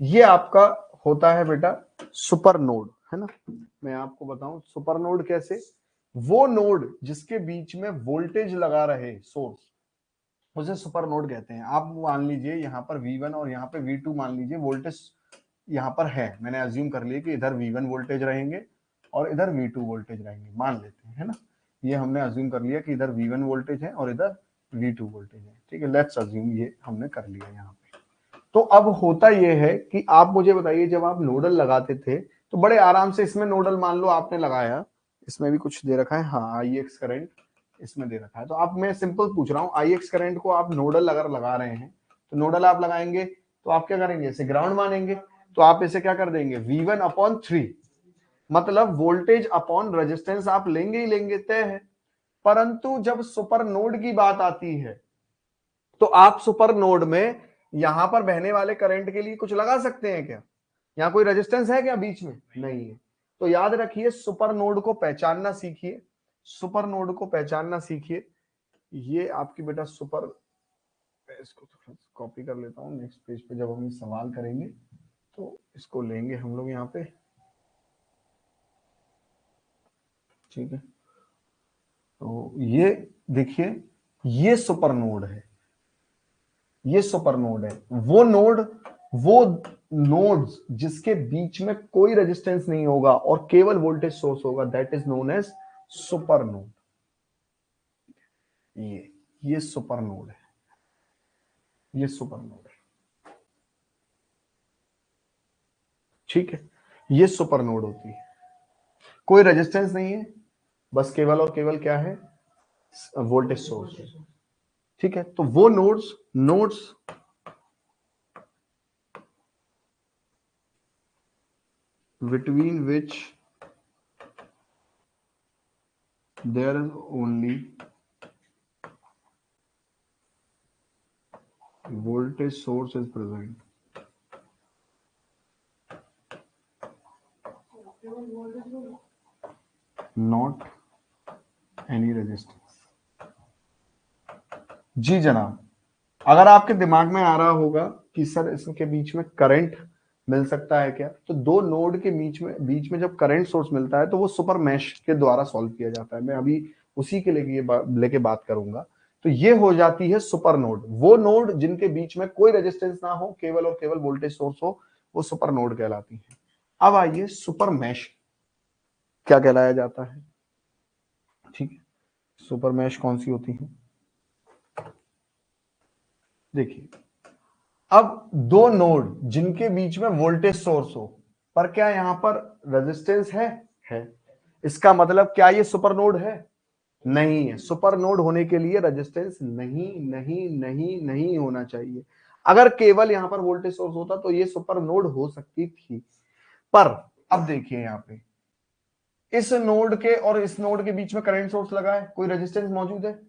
ये आपका होता है बेटा सुपर नोड, है ना। मैं आपको बताऊं सुपर नोड कैसे, वो नोड जिसके बीच में वोल्टेज लगा रहे सोर्स, उसे सुपर नोड कहते हैं। आप मान लीजिए यहाँ पर V1 और यहाँ पे V2 मान लीजिए वोल्टेज यहाँ पर है, मैंने अज्यूम कर लिया कि इधर V1 वोल्टेज रहेंगे और इधर V2 वोल्टेज रहेंगे, मान लेते हैं, है ना। ये हमने अज्यूम कर लिया कि इधर V1 वोल्टेज है और इधर V2 वोल्टेज है, ठीक है, लेट्स अज्यूम ये हमने कर लिया यहाँ पे। तो अब होता ये है कि आप मुझे बताइए, जब आप नोडल लगाते थे तो बड़े आराम से इसमें नोडल मान लो आपने लगाया, इसमें भी कुछ दे रखा है, हाँ IX करंट इसमें दे रखा है, तो आप, मैं सिंपल पूछ रहा हूँ, IX करंट को आप नोडल अगर लगा रहे हैं तो नोडल आप लगाएंगे तो आप क्या करेंगे, इसे ग्राउंड मानेंगे, तो आप इसे क्या कर देंगे V1/3, मतलब वोल्टेज अपॉन रेजिस्टेंस आप लेंगे ही लेंगे, तय है। परंतु जब सुपर नोड की बात आती है तो आप सुपर नोड में यहां पर बहने वाले करंट के लिए कुछ लगा सकते हैं क्या, यहाँ कोई रेजिस्टेंस है क्या बीच में, नहीं है। तो याद रखिए सुपर नोड को पहचानना सीखिए, सुपर नोड को पहचानना सीखिए। ये आपकी बेटा सुपर, इसको थोड़ा कॉपी कर लेता हूँ, नेक्स्ट पेज पे जब हम सवाल करेंगे तो इसको लेंगे हम लोग यहाँ पे, ठीक है। तो ये देखिए, ये सुपर नोड है, ये सुपर नोड है, वो नोड, वो नोड्स जिसके बीच में कोई रेजिस्टेंस नहीं होगा और केवल वोल्टेज सोर्स होगा, that is known as super node. ये सुपर नोड है, ये सुपर नोड है, ठीक है। ये सुपर नोड होती है, कोई रेजिस्टेंस नहीं है, बस केवल और केवल क्या है, वोल्टेज सोर्स है, ठीक है। तो वो nodes nodes between which there is only voltage source is present, not any resistance। जी जनाब, अगर आपके दिमाग में आ रहा होगा कि सर इसके बीच में करंट मिल सकता है क्या, तो दो नोड के बीच में जब करंट सोर्स मिलता है तो वो सुपर मैश के द्वारा सॉल्व किया जाता है। मैं अभी उसी के लेके बात करूंगा। तो ये हो जाती है सुपर नोड, वो नोड जिनके बीच में कोई रेजिस्टेंस ना हो, केवल और केवल वोल्टेज सोर्स हो, वो सुपर नोड कहलाती है। अब आइए सुपर मैश क्या कहलाया जाता है, ठीक है। सुपर मैश कौन सी होती है, देखिए, अब दो नोड जिनके बीच में वोल्टेज सोर्स हो, पर क्या यहां पर रेजिस्टेंस है। इसका मतलब क्या ये सुपर नोड है, नहीं है। सुपर नोड होने के लिए रेजिस्टेंस नहीं नहीं नहीं नहीं होना चाहिए। अगर केवल यहां पर वोल्टेज सोर्स होता तो ये सुपर नोड हो सकती थी। पर अब देखिए यहां पे इस नोड के और इस नोड के बीच में करंट सोर्स लगा है, कोई रेजिस्टेंस मौजूद है,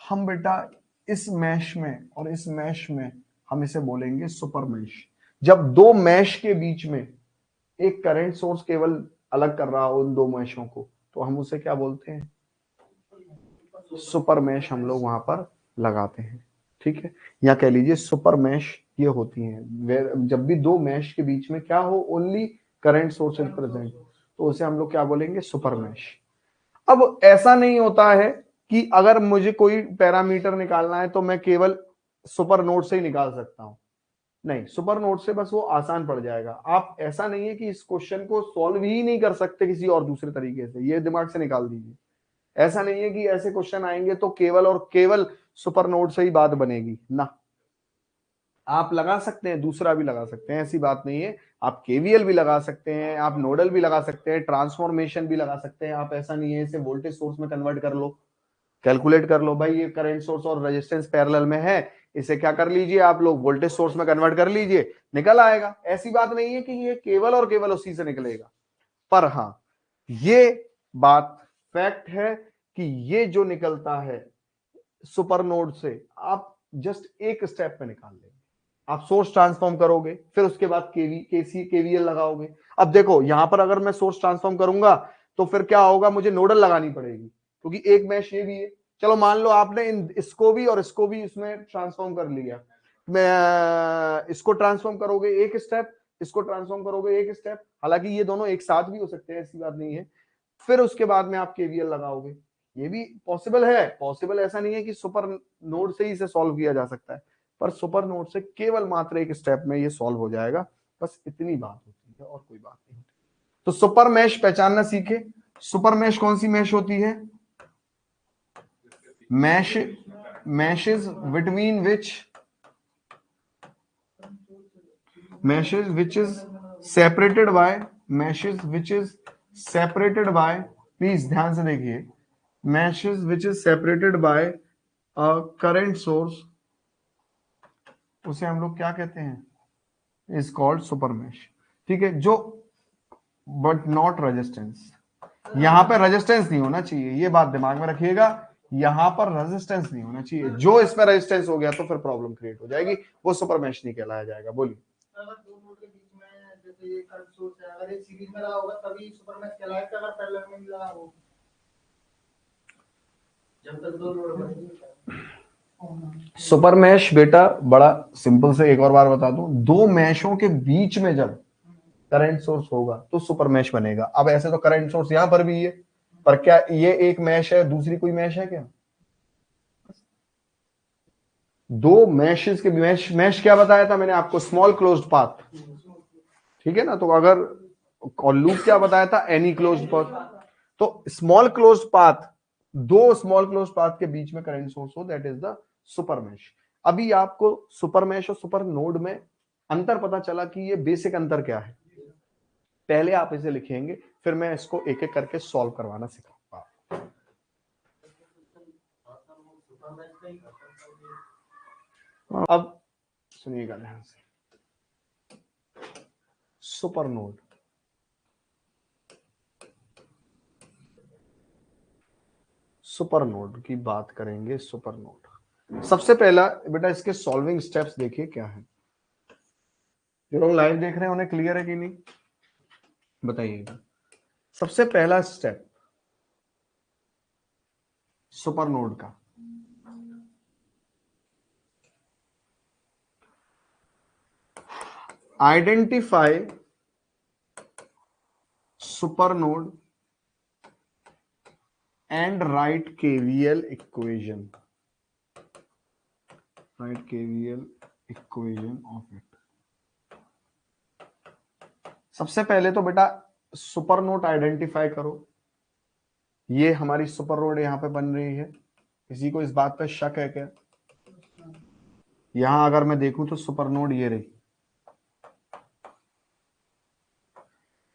हम बेटा इस मैश में और इस मैश में हम इसे बोलेंगे सुपर मैश। जब दो मैश के बीच में एक करंट सोर्स केवल अलग कर रहा हो उन दो मैशों को, तो हम उसे क्या बोलते हैं, सुपर मैश हम लोग वहां पर लगाते हैं, ठीक है। या कह लीजिए सुपर मैश ये होती हैं जब भी दो मैश के बीच में क्या हो, only current source is present, तो उसे हम लोग क्या बोलेंगे, सुपर मैश। अब ऐसा नहीं होता है कि अगर मुझे कोई पैरामीटर निकालना है तो मैं केवल सुपर नोड से ही निकाल सकता हूं, नहीं, सुपर नोड से बस वो आसान पड़ जाएगा। आप, ऐसा नहीं है कि इस क्वेश्चन को सॉल्व ही नहीं कर सकते किसी और दूसरे तरीके से, ये दिमाग से निकाल दीजिए। ऐसा नहीं है कि ऐसे क्वेश्चन आएंगे तो केवल और केवल सुपर नोड से ही बात बनेगी ना, आप लगा सकते हैं, दूसरा भी लगा सकते हैं, ऐसी बात नहीं है। आप केवीएल भी लगा सकते हैं, आप नोडल भी लगा सकते हैं, ट्रांसफॉर्मेशन भी लगा सकते हैं आप, ऐसा नहीं है इसे वोल्टेज सोर्स में कन्वर्ट कर लो, कैलकुलेट कर लो भाई, ये करंट सोर्स और रेजिस्टेंस पैरेलल में है, इसे क्या कर लीजिए आप लोग, वोल्टेज सोर्स में कन्वर्ट कर लीजिए, निकल आएगा। ऐसी बात नहीं है कि ये केवल और केवल उसी से निकलेगा। पर हाँ, ये बात फैक्ट है कि ये जो निकलता है सुपर नोड से, आप जस्ट एक स्टेप पे निकाल लेंगे। आप सोर्स ट्रांसफॉर्म करोगे, फिर उसके बाद केवीएल लगाओगे। अब देखो यहां पर अगर मैं सोर्स ट्रांसफॉर्म करूंगा तो फिर क्या होगा, मुझे नोडल लगानी पड़ेगी, क्योंकि एक मैश ये भी है। चलो मान लो आपने इसको भी और इसको भी इसमें ट्रांसफॉर्म कर लिया, इसको ट्रांसफॉर्म करोगे एक स्टेप, इसको ट्रांसफॉर्म करोगे एक स्टेप, हालांकि ये दोनों एक साथ भी हो सकते हैं, ऐसी बात नहीं है। फिर उसके बाद में आप केवीएल लगाओगे, ये भी पॉसिबल है। पॉसिबल ऐसा नहीं है कि सुपर नोड से ही इसे सॉल्व किया जा सकता है, पर सुपर नोड से केवल मात्र एक स्टेप में ये सॉल्व हो जाएगा, बस इतनी बात होती है और कोई बात नहीं होती। तो सुपर मैश पहचानना सीखे। सुपर मैश कौन सी मैश होती है? Mesh meshes between which is separated by meshes which is separated by, please ध्यान से देखिए, meshes which is separated by a current source, उसे हम लोग क्या कहते हैं? is called super mesh। ठीक है, जो बट नॉट रेजिस्टेंस, यहां पर रेजिस्टेंस नहीं होना चाहिए, ये बात दिमाग में रखिएगा, यहां पर रेजिस्टेंस नहीं होना चाहिए। जो इसमें रेजिस्टेंस हो गया तो फिर प्रॉब्लम क्रिएट हो जाएगी, वो सुपर मैश नहीं कहलाया जाएगा। बोलिए। अगर दो नोड के बीच में जैसे ये करंट सोर्स है, अगर ये सीरीज में लगा होगा तभी सुपर मैश कहलाएगा, अगर पैरेलल में लगा हो, जब तक दो नोड। सुपर मैश बेटा बड़ा सिंपल से एक और बार बता दूं, दो मैशों के बीच में जब करंट सोर्स होगा तो सुपर मैश बनेगा। अब ऐसे तो करंट सोर्स यहां पर भी है, पर क्या ये एक मैश है, दूसरी कोई मैश है क्या? दो मैशेस के मैश क्या बताया था मैंने आपको? स्मॉल क्लोज्ड पाथ, ठीक है ना। तो अगर और लूप क्या बताया था? Any closed path. तो स्मॉल क्लोज्ड पाथ, दो स्मॉल क्लोज्ड पाथ के बीच में करंट सोर्स हो, that is the super mesh. अभी आपको सुपर मैश और सुपर नोड में अंतर पता चला कि ये बेसिक अंतर क्या है। पहले आप इसे लिखेंगे, फिर मैं इसको एक एक करके सॉल्व करवाना सिखाऊंगा। अब सुनिएगा ध्यान से, सुपर नोड, सुपर नोड की बात करेंगे। सुपर नोड सबसे पहला बेटा इसके सॉल्विंग स्टेप्स देखिए क्या है। जो लोग लाइव देख रहे हैं उन्हें क्लियर है कि नहीं बताइएगा। सबसे पहला स्टेप सुपर नोड का, identify super node and write KVL equation, write KVL equation of it। सबसे पहले तो बेटा सुपर नोड आइडेंटिफाई करो। ये हमारी सुपर नोड यहां पे बन रही है, किसी को इस बात पे शक है क्या? यहां अगर मैं देखूं तो सुपर नोड ये रही,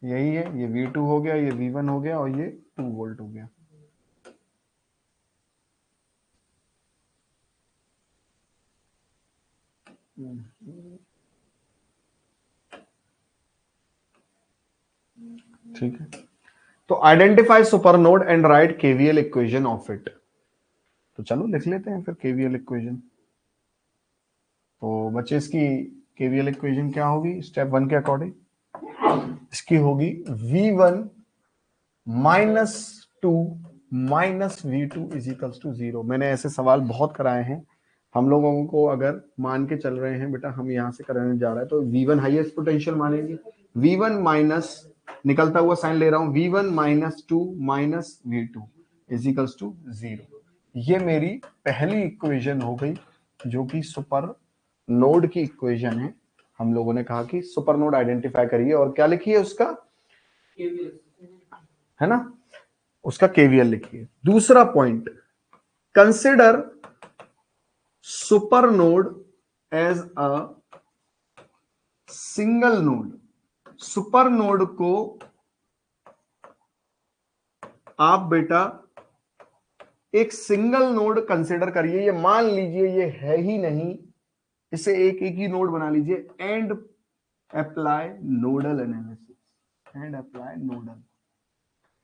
यही है, ये V2 हो गया, ये V1 हो गया और ये 2 वोल्ट हो गया। ठीक है, तो identify super node and right KVL equation of it. तो चलो लिख लेते हैं फिर केवीएल इक्वेशन। तो बच्चे इसकी केवीएल इक्वेशन क्या होगी स्टेप 1 के अकॉर्डिंग? इसकी होगी V1 -2 -V2 = 0। मैंने ऐसे सवाल बहुत कराए हैं हम लोगों को। अगर मान के चल रहे हैं बेटा हम यहां से कराने जा रहे हैं तो V1 हाईएस्ट पोटेंशियल मानेंगे, V1 माइनस निकलता हुआ साइन ले रहा हूं, V1 -2 -V2 = 0। ये मेरी पहली इक्वेशन हो गई जो कि सुपर नोड की इक्वेशन है। हम लोगों ने कहा कि सुपर नोड आइडेंटिफाई करिए और क्या लिखिए उसका, है ना, उसका केवीएल लिखिए। दूसरा point, consider super node as a single node. Super node को आप बेटा एक सिंगल नोड कंसिडर करिए। ये मान लीजिए ये है ही नहीं, इसे एक ही नोड बना लीजिए and apply nodal analysis, and apply nodal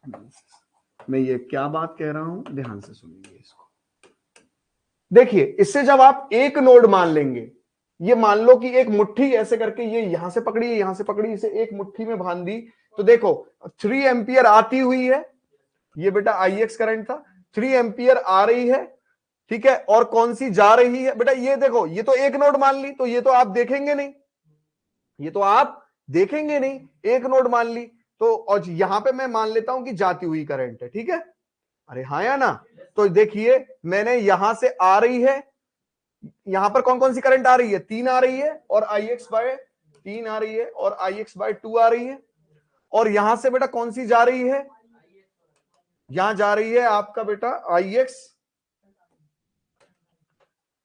analysis. मैं ये क्या बात कह रहा हूं ध्यान से सुनिए इसको। देखिए इससे जब आप एक नोड मान लेंगे, ये मान लो कि एक मुट्ठी ऐसे करके ये यहां से पकड़ी, यहां से पकड़ी, इसे एक मुट्ठी में बांध दी, तो देखो 3 एम्पियर आती हुई है, ये बेटा IX करंट था, 3 एम्पियर आ रही है, ठीक है, और कौन सी जा रही है बेटा, ये देखो, ये तो एक नोड मान ली, तो ये तो आप देखेंगे नहीं, ये तो आप देखेंगे नहीं, एक नोड मान ली तो, और यहां पे मैं मान लेता हूं कि जाती हुई करंट है, ठीक है, अरे हाँ या ना। तो देखिए मैंने यहां से आ रही है, यहां पर कौन कौन सी करंट आ रही है, 3 आ रही है, और IX/3 आ रही है, और IX/2 आ रही है, और यहां से बेटा कौन सी जा रही है, यहां जा रही है आपका बेटा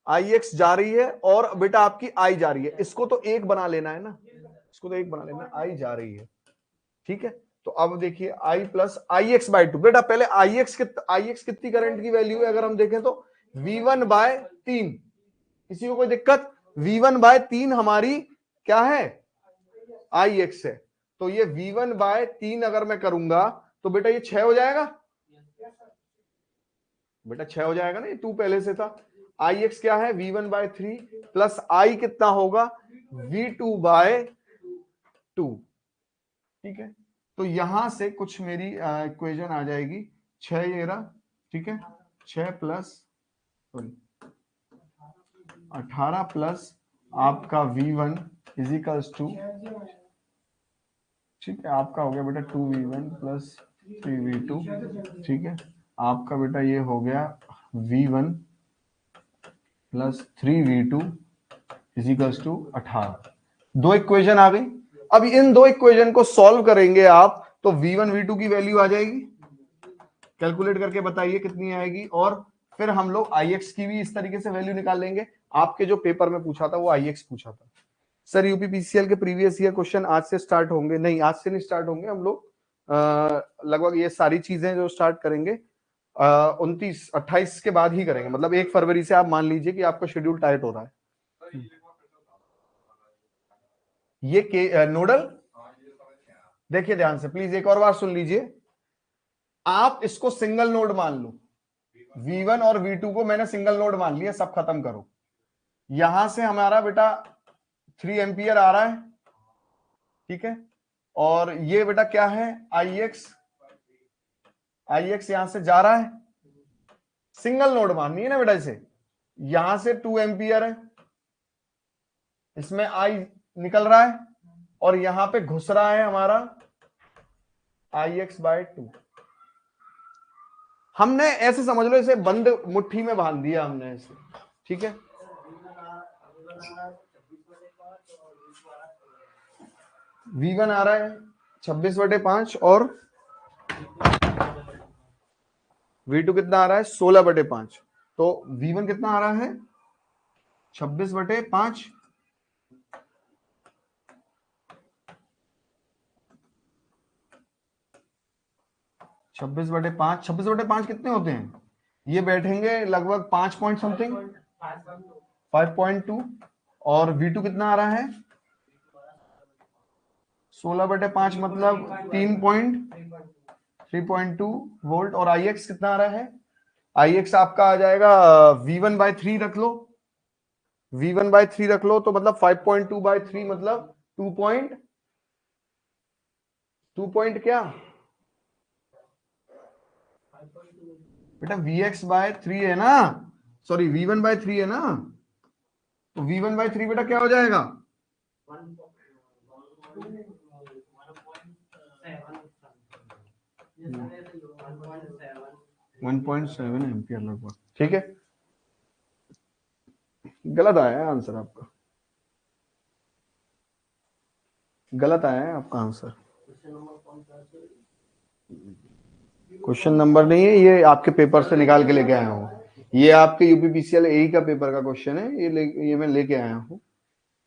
IX जा रही है, और बेटा आपकी I जा रही है, इसको तो एक बना लेना है ना, इसको तो एक बना लेना, I जा रही है, ठीक है। तो अब देखिए I प्लस IX/2, बेटा पहले IX कितनी करंट की वैल्यू है, अगर हम देखें तो V1/3, किसी को कोई दिक्कत, V1/3 हमारी क्या है, IX है, तो ये V1/3 अगर मैं करूंगा तो बेटा ये 6 हो जाएगा, बेटा 6 हो जाएगा ना, ये 2 पहले से था, IX क्या है, V1/3 प्लस I कितना होगा, V2/2, ठीक है। तो यहां से कुछ मेरी इक्वेशन आ जाएगी, 6 ये रहा, ठीक है, 6 प्लस 18 प्लस आपका V1 इजिकल्स टू, ठीक है, आपका हो गया बेटा 2V1 प्लस 3V2, ठीक है, आपका बेटा ये हो गया V1 plus 3V2 equals to 18, दो इक्वेशन आ गई। अब इन दो इक्वेशन को सॉल्व करेंगे आप तो V1 V2 की वैल्यू आ जाएगी, कैलकुलेट करके बताइए कितनी आएगी, और फिर हम लोग IX की भी इस तरीके से वैल्यू निकाल लेंगे। आपके जो पेपर में पूछा था वो IX पूछा था। सर यूपीपीसीएल के प्रीवियस ईयर क्वेश्चन आज से स्टार्ट होंगे, नहीं आज से नहीं स्टार्ट होंगे, हम लोग लगभग ये सारी चीजें जो स्टार्ट करेंगे 29-28 के बाद ही करेंगे, मतलब 1 फरवरी से आप मान लीजिए कि आपका शेड्यूल टाइट हो रहा है। ये के नोडल, देखिए ध्यान से प्लीज एक और बार सुन लीजिए, आप इसको सिंगल नोड मान लो, V1 और V2 को मैंने सिंगल नोड मान लिया, सब खत्म करो, यहां से हमारा बेटा 3 एम्पियर आ रहा है, ठीक है, और ये बेटा क्या है IX यहां से जा रहा है, सिंगल नोड माननी है ना बेटा इसे, यहां से 2 एम्पियर है, इसमें I निकल रहा है, और यहां पे घुस रहा है हमारा IX/2, हमने ऐसे समझ लो इसे बंद मुट्ठी में बांध दिया हमने इसे, ठीक है। V1 आ रहा है 26/5 और V2 कितना आ रहा है 16/5, तो V1 कितना आ रहा है 26/5, 26/5 कितने होते हैं, ये बैठेंगे लगभग 5 पॉइंट समथिंग 5.2, और V2 कितना आ रहा है 16/5 मतलब 3.2 वोल्ट, और IX कितना आ रहा है, IX आपका आ जाएगा V1/3 रख लो, V1/3 रख लो, तो मतलब 5.2/3 मतलब 2 पॉइंट क्या बेटा VX/3 है ना, सॉरी V1/3 है ना, तो V1/3 बेटा क्या हो जाएगा 1.7 एम्पियर लगभग, ठीक है। गलत आया है आंसर आपका, गलत आया है आपका आंसर, क्वेश्चन नंबर नहीं है, ये आपके पेपर से निकाल के लेके आया हूँ, ये आपके यूपीपीसीएल AE का पेपर का क्वेश्चन है, ये मैं लेके आया हूँ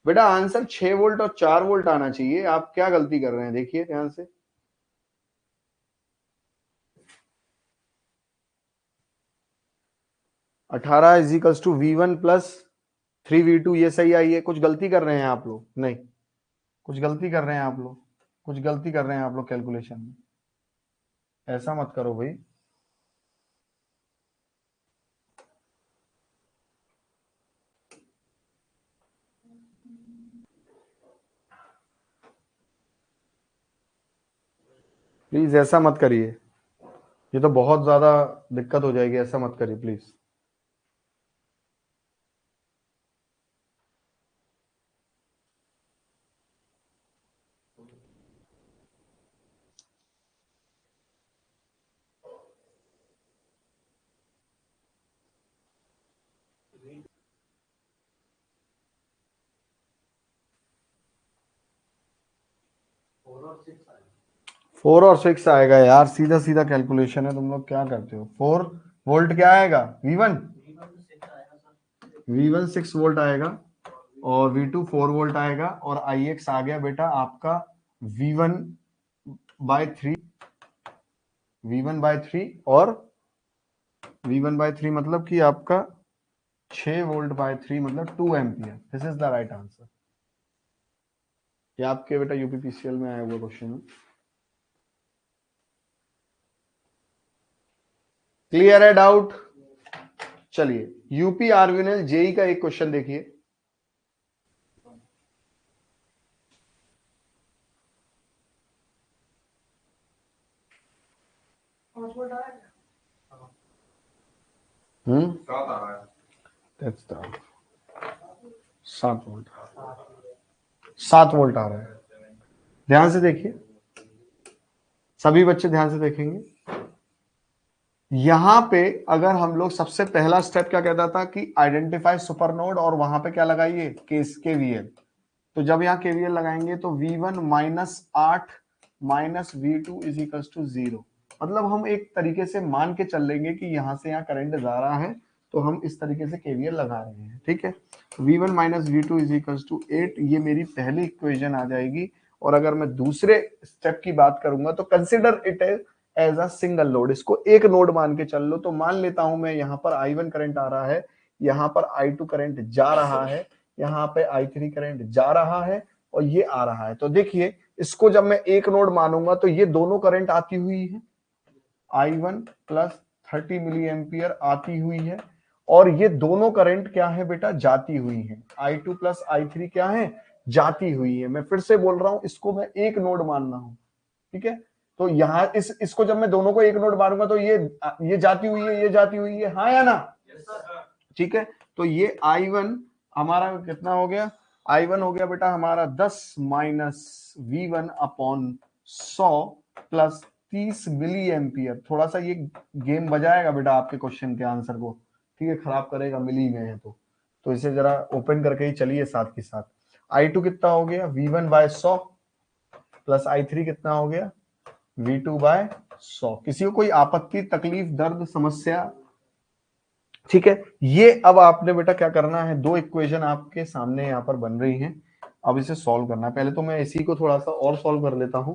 बेटा। आंसर 6 वोल्ट और 4 वोल्ट आना चाहिए, आप क्या गलती कर रहे हैं, देखिए ध्यान से, अठारह equals to V1 plus 3V2, ये सही आई है, कुछ गलती कर रहे हैं आप लोग, नहीं कुछ गलती कर रहे हैं आप लोग, कुछ गलती कर रहे हैं आप लोग कैलकुलेशन में, ऐसा मत करो भाई। प्लीज ऐसा मत करिए, ये तो बहुत ज्यादा दिक्कत हो जाएगी, ऐसा मत करिए प्लीज। 4 और 6 आएगा यार, सीधा सीधा कैलकुलेशन है, तुम लोग क्या करते हो। 4 वोल्ट क्या आएगा, V1 6 वोल्ट आएगा, और V2 4 वोल्ट आएगा, और Ix आ गया बेटा आपका V1/3, और V1/3 मतलब कि आपका 6 वोल्ट/3 मतलब 2 ampere. This is the right answer. ये आपके बेटा यूपीपीसीएल में आया हुआ क्वेश्चन है। क्लियर है डाउट? चलिए यूपी आरवीएनएल जेई का एक क्वेश्चन देखिए। That's the 7 वोल्ट, 7 वोल्ट आ रहा है। ध्यान से देखिए, सभी बच्चे ध्यान से देखेंगे। यहां पे अगर हम लोग, सबसे पहला स्टेप क्या कहता था कि आइडेंटिफाई सुपर नोड, और वहां पे क्या लगाइए, केवीएल। तो जब यहाँ केवीएल लगाएंगे तो V1 -8 V2 is equals to 0। मतलब हम एक तरीके से मान के चल लेंगे कि यहां से यहाँ करंट जा रहा है, तो हम इस तरीके से केवीएल लगा रहे हैं, ठीक है। V1 -V2 is equals to 8, ये मेरी पहली इक्वेशन आ जाएगी। और अगर मैं दूसरे स्टेप की बात करूंगा तो consider it as a single node, इसको एक नोड मान के चल लो। तो मान लेता हूं मैं यहाँ पर I1 करंट आ रहा है, यहाँ पर I2 करंट जा रहा है, यहाँ पे I3 करंट जा रहा है, और ये आ रहा है। तो देखिए इसको जब मैं एक नोड मानूंगा तो ये दोनों करंट आती हुई है, I1 प्लस 30 मिली एम्पियर आती हुई है, और ये दोनों करंट क्या है बेटा, जाती हुई है। I2 प्लस I3 क्या है, जाती हुई है। मैं फिर से बोल रहा हूं, इसको मैं एक नोड मान रहा हूं, ठीक है। तो यहां इसको जब मैं दोनों को एक नोड मारूंगा तो ये जाती हुई है, ये जाती हुई है, हाँ या ना, ठीक है। तो ये I1 हमारा कितना हो गया, I1 हो गया बेटा हमारा 10 minus V1 upon 100 plus 30 milliampere. थोड़ा सा ये गेम बजाएगा बेटा आपके क्वेश्चन के आंसर को, ठीक है, खराब करेगा, मिली में है तो इसे जरा ओपन करके ही चलिए साथ के साथ। I2 कितना हो गया, V1/100 प्लस I3 कितना हो गया, V2/100। किसी को कोई आपत्ति, तकलीफ, दर्द, समस्या, ठीक है। ये अब आपने बेटा क्या करना है, दो इक्वेशन आपके सामने यहाँ पर बन रही हैं, अब इसे सॉल्व करना है। पहले तो मैं इसी को थोड़ा सा और सॉल्व कर लेता हूं।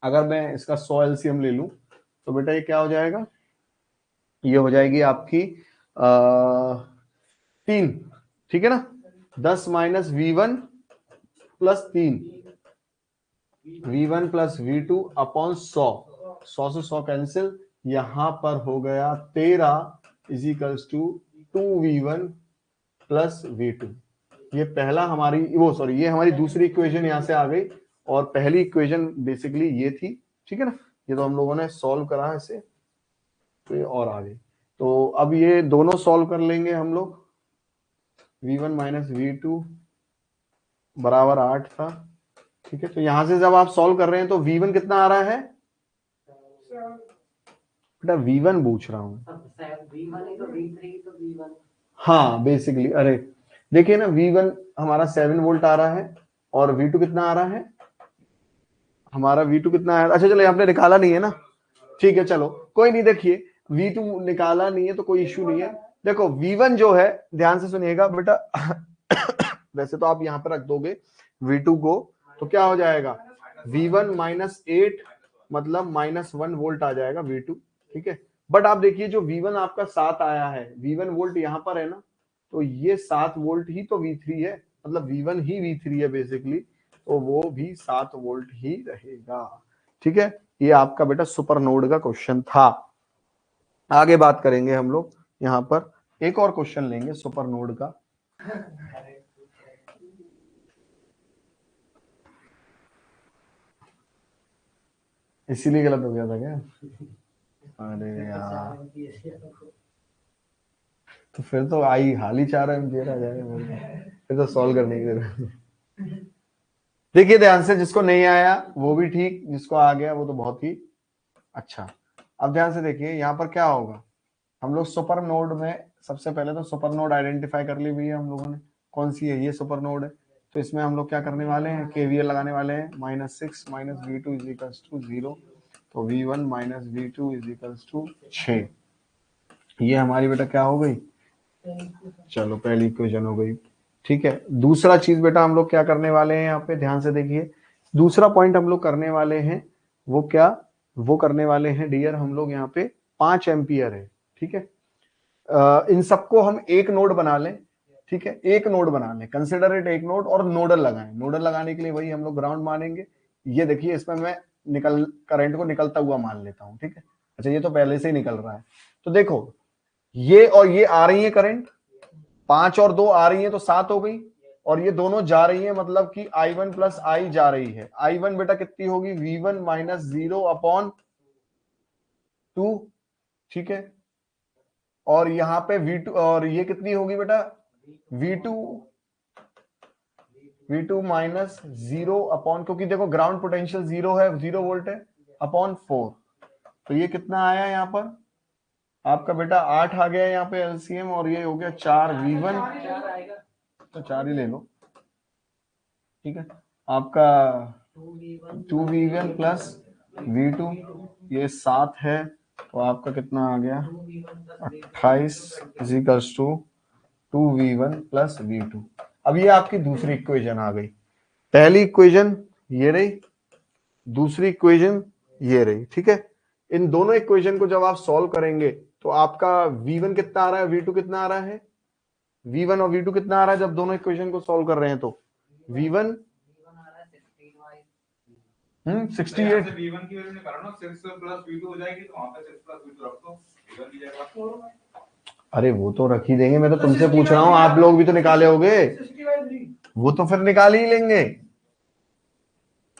अगर मैं इसका 100 एलसीएम ले लूं तो बेटा ये क्या हो जाएगा, ये हो जाएगी आपकी 3, ठीक है ना। 10 minus V1 plus 3, V1 plus V2 upon 100, 100 से 100 कैंसिल, यहां पर हो गया 13 equals to 2V1 plus V2। ये पहला हमारी ये हमारी दूसरी इक्वेशन यहां से आ गई, और पहली इक्वेशन बेसिकली ये थी, ठीक है ना। ये तो हम लोगों ने सॉल्व करा है इसे, तो ये और आ गई। तो अब ये दोनों सॉल्व कर लेंगे हम लोग। V1 माइनस V2 बराबर 8 था, ठीक है। तो यहां से जब आप सॉल्व कर रहे हैं तो V1 कितना आ रहा है बेटा, V1 पूछ रहा हूं, हाँ बेसिकली, अरे देखिए ना, V1 हमारा 7 वोल्ट आ रहा है, और V2 कितना आ रहा है हमारा, V2 कितना है, अच्छा चलो आपने निकाला नहीं है ना, ठीक है चलो कोई नहीं। देखिए V2 निकाला नहीं है तो कोई इश्यू नहीं है। देखो V1 जो है, ध्यान से सुनिएगा बेटा, वैसे तो आप यहाँ पर रख दोगे V2 को, तो क्या हो जाएगा, V1 -8 मतलब -1 वोल्ट आ जाएगा V2, ठीक है। बट आप देखिए जो V1 आपका 7 आया है, V1 वोल्ट यहाँ पर है ना, तो ये 7 वोल्ट ही तो V3 है, मतलब V1 ही V3 है बेसिकली, तो वो भी 7 वोल्ट ही रहेगा, ठीक है। ये आपका बेटा सुपर नोड का क्वेश्चन था। आगे बात करेंगे हम लोग, यहाँ पर एक और क्वेश्चन लेंगे सुपर नोड का। इसीलिए गलत हो गया था क्या, अरे यार, तो फिर तो आई हाल ही 4 एम्पियर आ जाएगा, फिर तो सॉल्व करने की जरूरत। देखिए ध्यान से, जिसको नहीं आया वो भी ठीक, जिसको आ गया वो तो बहुत ही अच्छा। अब ध्यान से देखिए यहाँ पर क्या होगा, हम लोग सुपर नोड में सबसे पहले तो सुपर नोड आइडेंटिफाई कर ली भैया हम लोगों ने, कौन सी है, ये सुपर नोड है। तो इसमें हम लोग क्या करने वाले हैं, केवीएल लगाने वाले हैं। -6 minus V2 is equals to 0, तो V1 minus V2 is equals to 6। ये हमारी बेटा क्या हो गई, चलो पहली इक्वेशन हो गई। ठीक है, दूसरा चीज बेटा हम लोग क्या करने वाले हैं, यहाँ पे ध्यान से देखिए। दूसरा पॉइंट हम लोग करने वाले हैं, वो क्या, वो करने वाले हैं डियर, हम लोग यहाँ पे 5 एम्पियर है। ठीक है, इन सबको हम एक नोड बना लें। ठीक है, एक नोड बना लें, कंसिडर इट एक नोड, और नोडल लगाएं। नोडल लगाने के लिए वही हम लोग ग्राउंड मानेंगे। ये देखिए, इसमें मैं करंट को निकलता हुआ मान लेता हूं। ठीक है, अच्छा ये तो पहले से ही निकल रहा है। तो देखो, ये और ये आ रही है करंट, 5 और 2 आ रही है तो 7 हो गई, और ये दोनों जा रही है, मतलब कि I1 प्लस आई जा रही है। I1 बेटा कितनी होगी, V1 माइनस 0/2। ठीक है, और यहाँ पे V2, और ये कितनी होगी बेटा, V2 माइनस 0/, क्योंकि देखो ग्राउंड पोटेंशियल 0 है, 0 वोल्ट है, अपॉन 4। तो ये कितना आया यहाँ पर आपका बेटा, 8 आ गया यहाँ पे एलसीएम, और ये हो गया 4V1, तो 4 ही ले लो। ठीक है, आपका 2V1 प्लस V2, ये 7 है, तो आपका कितना आ गया, 28 equals to 2V1 plus V2। अब ये आपकी दूसरी इक्वेशन आ गई। पहली इक्वेशन ये रही, दूसरी इक्वेशन ये रही। ठीक है, इन दोनों इक्वेशन को जब आप सॉल्व करेंगे तो आपका V1 कितना आ रहा है, V2 कितना आ रहा है, V1 और V2 कितना आ रहा है जब दोनों इक्वेशन को सॉल्व कर रहे हैं, तो V1 68। V1 की वैल्यू निकालो ना, 6 प्लस V2 हो जाएगी, तो वहां पे 6 प्लस V2 रख दो, V1 की जगह। अरे वो तो रख ही देंगे, मैं तो तुमसे पूछ रहा हूँ, आप लोग भी तो निकाले होगे, वो तो फिर निकाल ही लेंगे,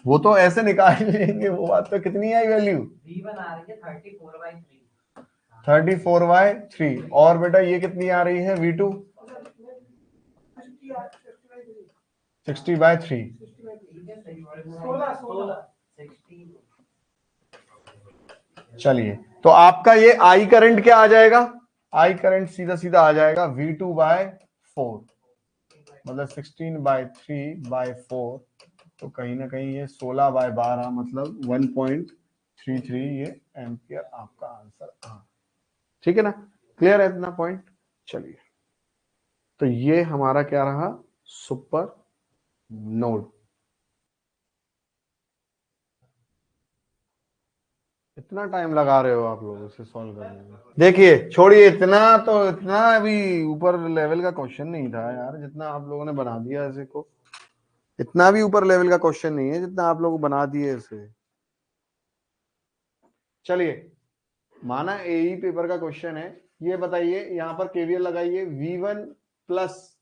वो तो ऐसे निकाल ही लेंगे। वो बात तो कितनी आई वैल्यू, V1 आ रही है 34/3। 34/3, और बेटा ये कितनी आ रही है V2, 60/3। चलिए, तो आपका ये आई करंट क्या आ जाएगा, आई करंट सीधा सीधा आ जाएगा V2/4, मतलब 16/3/4, तो कहीं ना कहीं ये 16/12, मतलब 1.33 ये एम्पियर आपका आंसर आ। ठीक है ना, क्लियर है इतना पॉइंट। चलिए, तो ये हमारा क्या रहा, सुपर नोड। इतना टाइम लगा रहे हो आप लोग इसे सॉल्व करने में। देखिए छोड़िए, इतना तो, इतना अभी ऊपर लेवल का क्वेश्चन नहीं था यार, जितना आप लोगों ने बना दिया इसे को। इतना भी ऊपर लेवल का क्वेश्चन नहीं है जितना आप लोग बना दिए इसे। चलिए, माना एई पेपर का क्वेश्चन है, ये बताइए, यहां पर केवीएल लगाइए, V1 plus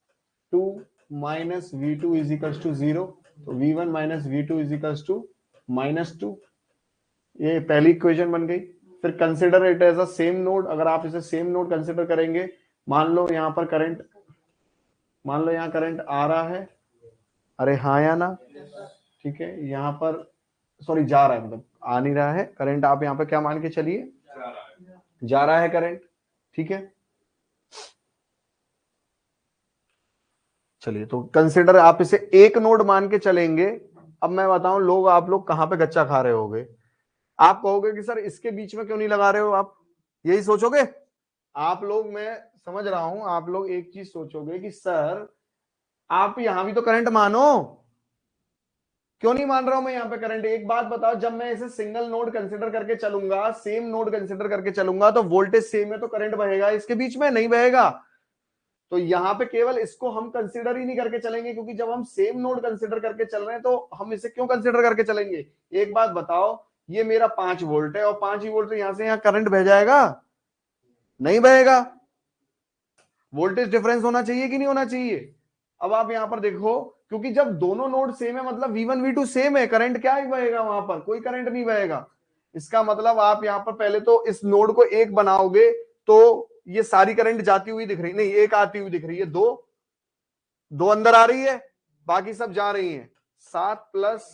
2 minus V2 is equals to 0, तो V1 minus V2 is equals to -2। ये पहली इक्वेशन बन गई। फिर consider it as a same node, अगर आप इसे सेम नोड कंसिडर करेंगे, मान लो यहां पर करंट, मान लो यहां करंट आ रहा है, अरे हाँ या ना, ठीक है, यहां पर सॉरी जा रहा है, मतलब आ नहीं रहा है करंट, आप यहां पर क्या मान के चलिए, जा रहा है करंट। ठीक है, चलिए, तो कंसिडर आप इसे एक नोड मान के चलेंगे। अब मैं बताऊं, लोग, आप लोग कहां पे गच्चा खा रहे होगे, आप कहोगे कि सर इसके बीच में क्यों नहीं लगा रहे हो, आप यही सोचोगे आप लोग। मैं समझ रहा हूं, आप लोग एक चीज सोचोगे कि सर आप यहां भी तो करंट मानो, क्यों नहीं मान रहा हूं मैं यहां पे करंट। एक बात बताओ, जब मैं इसे सिंगल नोड कंसिडर करके चलूंगा, सेम नोड कंसिडर करके चलूंगा, तो वोल्टेज सेम है तो करंट बहेगा, इसके बीच में नहीं बहेगा। तो यहां पे केवल इसको हम कंसिडर ही नहीं करके चलेंगे, क्योंकि जब हम सेम नोड कंसिडर करके चल रहे हैं तो हम इसे क्यों कंसिडर करके चलेंगे। एक बात बताओ, ये मेरा 5 वोल्ट है, और 5 ही वोल्ट से यहां करंट बह जाएगा, नहीं बहेगा। वोल्टेज डिफरेंस होना चाहिए कि नहीं होना चाहिए। अब आप यहां पर देखो, क्योंकि जब दोनों नोड सेम है, मतलब V1 V2 सेम है, करंट क्या ही बहेगा, वहां पर कोई करंट नहीं बहेगा। इसका मतलब आप यहां पर पहले तो इस नोड को एक बनाओगे, तो ये सारी करंट जाती हुई दिख रही, नहीं एक आती हुई दिख रही है, दो अंदर आ रही है, बाकी सब जा रही है। 7 प्लस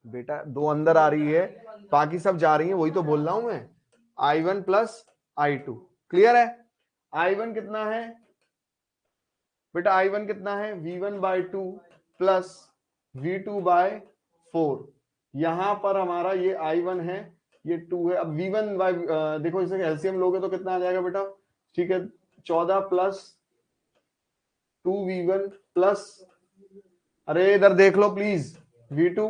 बेटा 2 अंदर आ रही है, बाकी सब जा रही है, वही तो बोल रहा हूं मैं, I1 प्लस I2। क्लियर है, I1 कितना है बेटा I1 कितना है, V1/2 प्लस V2/4। यहां पर हमारा ये I1 है, ये 2 है। अब V1 बाय देखो इसे एलसीएम लोगे तो कितना आ जाएगा बेटा, ठीक है, 14 प्लस 2V1 प्लस, अरे इधर देख लो प्लीज, V2,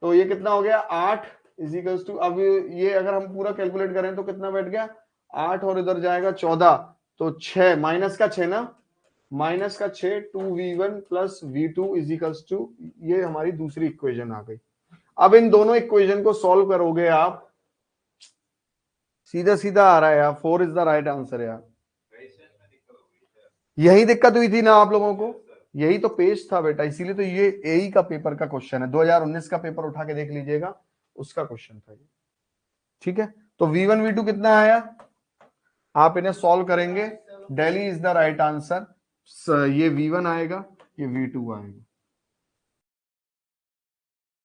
तो ये कितना हो गया 8 इजिकल्स टू, अब ये अगर हम पूरा कैलकुलेट करें तो कितना बैठ गया 8 और इधर जाएगा 14, तो 6 माइनस का 6 ना, माइनस का 6 2V1 plus V2 equals to, ये हमारी दूसरी इक्वेशन आ गई। अब इन दोनों इक्वेशन को सॉल्व करोगे आप, सीधा सीधा आ रहा है यार, 4 इज द राइट आंसर यार। यही दिक्कत हुई थी ना आप लोगों को, यही तो पेज था बेटा, इसीलिए तो ये एई का पेपर का क्वेश्चन है, 2019 का पेपर उठा के देख लीजिएगा, उसका क्वेश्चन था ये। ठीक है, तो V1 V2 कितना आया, आप इन्हें सॉल्व करेंगे, Delhi is the right answer. ये V1 आएगा, ये V2 आएगा।